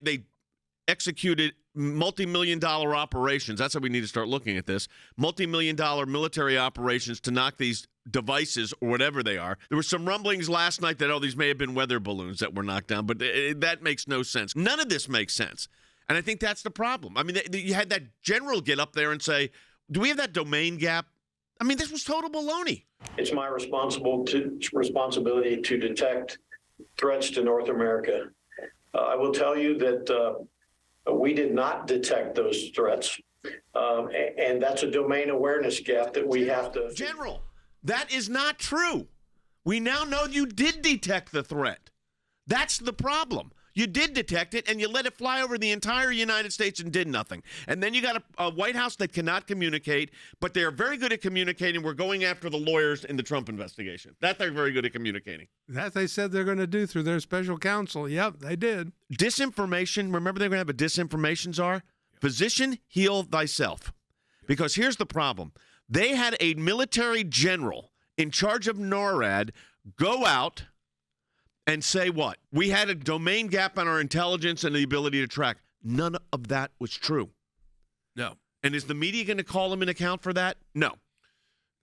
They executed multi-million-dollar operations. That's how we need to start looking at this. Multi-million-dollar military operations to knock these devices or whatever they are. There were some rumblings last night that, these may have been weather balloons that were knocked down, but that makes no sense. None of this makes sense. And I think that's the problem. I mean, you had that general get up there and say, do we have that domain gap? I mean, this was total baloney. It's my responsibility to detect threats to North America. I will tell you that we did not detect those threats. And that's a domain awareness gap that we have to... General, that is not true. We now know you did detect the threat. That's the problem. You did detect it, and you let it fly over the entire United States and did nothing. And then you got a White House that cannot communicate, but they're very good at communicating. We're going after the lawyers in the Trump investigation. That they're very good at communicating. That they said they're going to do through their special counsel. Yep, they did. Disinformation, remember they're going to have a disinformation czar? Physician, heal thyself. Because here's the problem. They had a military general in charge of NORAD go out and say what? We had a domain gap on our intelligence and the ability to track. None of that was true. No. And is the media going to call them in account for that? No.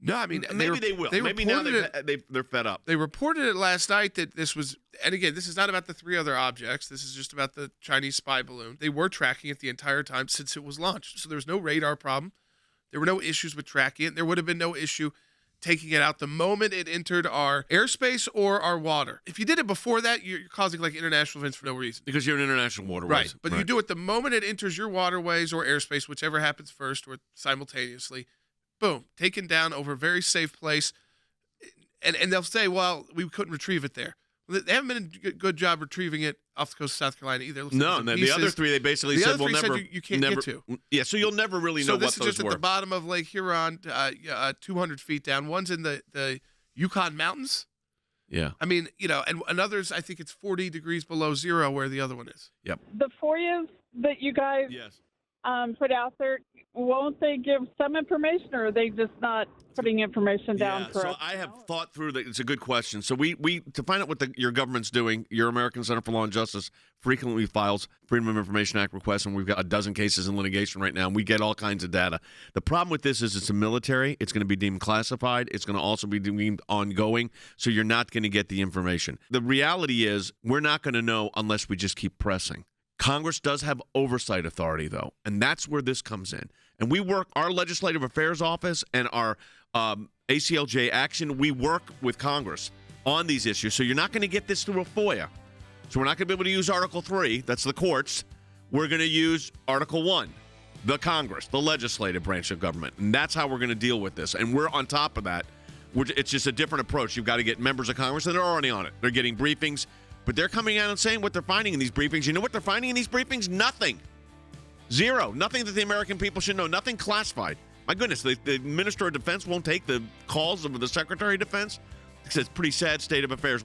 No, I mean, maybe they will. Maybe now they're fed up. They reported it last night that this was, and again, this is not about the 3 other objects. This is just about the Chinese spy balloon. They were tracking it the entire time since it was launched. So there was no radar problem. There were no issues with tracking it. There would have been no issue taking it out the moment it entered our airspace or our water. If you did it before that, you're causing like international events for no reason. Because you're in international waterways. Right. But you do it the moment it enters your waterways or airspace, whichever happens first or simultaneously. Boom. Taken down over a very safe place. And they'll say, well, we couldn't retrieve it there. They haven't been a good job retrieving it off the coast of South Carolina either. No, the other 3 they basically said we'll never. You can't get to. Yeah, so you'll never really know what those were. So this is just at the bottom of Lake Huron, 200 feet down. One's in the Yukon Mountains. Yeah. I mean, and others, I think it's 40 degrees below zero where the other one is. Yep. The FOIAs that you guys put out there, won't they give some information, or are they just not putting information down for us? So I have thought through that. It's a good question. So we to find out what your government's doing, your American Center for Law and Justice frequently files Freedom of Information Act requests, and we've got a dozen cases in litigation right now, and we get all kinds of data. The problem with this is it's a military. It's going to be deemed classified. It's going to also be deemed ongoing, so you're not going to get the information. The reality is we're not going to know unless we just keep pressing. Congress does have oversight authority, though, and that's where this comes in. And we work, our Legislative Affairs Office and our ACLJ Action, we work with Congress on these issues. So you're not going to get this through a FOIA. So we're not going to be able to use Article 3, that's the courts. We're going to use Article 1, the Congress, the legislative branch of government. And that's how we're going to deal with this. And we're on top of that. It's just a different approach. You've got to get members of Congress, and they're already on it. They're getting briefings. But they're coming out and saying what they're finding in these briefings. You know what they're finding in these briefings? Nothing. Zero. Nothing that the American people should know. Nothing classified. My goodness, the Minister of Defense won't take the calls of the Secretary of Defense. It's a pretty sad state of affairs.